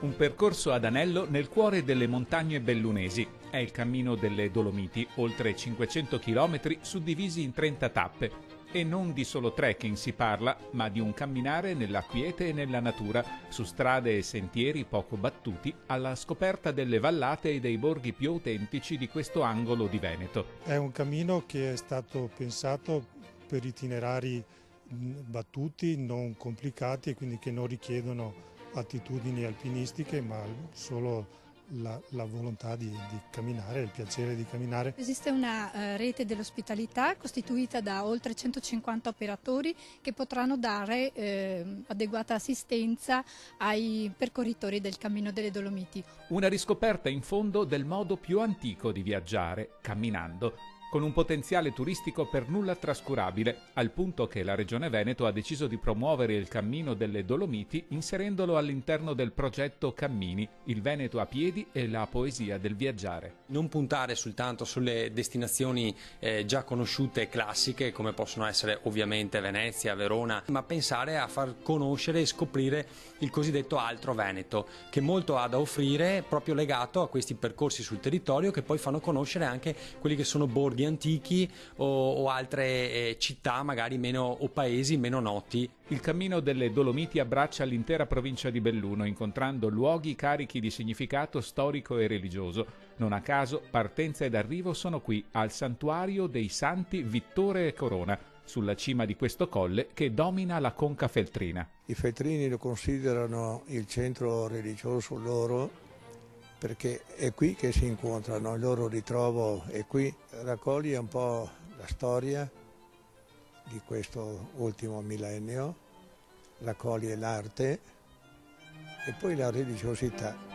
Un percorso ad anello nel cuore delle montagne bellunesi. È il Cammino delle Dolomiti, oltre 500 km suddivisi in 30 tappe. E non di solo trekking si parla, ma di un camminare nella quiete e nella natura, su strade e sentieri poco battuti, alla scoperta delle vallate e dei borghi più autentici di questo angolo di Veneto. È un cammino che è stato pensato per itinerari battuti, non complicati e quindi che non richiedono attitudini alpinistiche, ma solo la volontà di camminare, il piacere di camminare. Esiste una rete dell'ospitalità costituita da oltre 150 operatori che potranno dare adeguata assistenza ai percorritori del Cammino delle Dolomiti. Una riscoperta in fondo del modo più antico di viaggiare, camminando, con un potenziale turistico per nulla trascurabile, al punto che la Regione Veneto ha deciso di promuovere il Cammino delle Dolomiti inserendolo all'interno del progetto Cammini, il Veneto a piedi e la poesia del viaggiare. Non puntare soltanto sulle destinazioni già conosciute e classiche, come possono essere ovviamente Venezia, Verona, ma pensare a far conoscere e scoprire il cosiddetto altro Veneto, che molto ha da offrire proprio legato a questi percorsi sul territorio che poi fanno conoscere anche quelli che sono borghi antichi o altre città magari meno o paesi meno noti. Il Cammino delle Dolomiti abbraccia l'intera provincia di Belluno, incontrando luoghi carichi di significato storico e religioso. Non a caso, partenza ed arrivo sono qui, al santuario dei Santi Vittore e Corona, sulla cima di questo colle che domina la conca feltrina. I feltrini lo considerano il centro religioso loro, perché è qui che si incontrano, il loro ritrovo è qui. Raccoglie un po' la storia di questo ultimo millennio, raccoglie l'arte e poi la religiosità.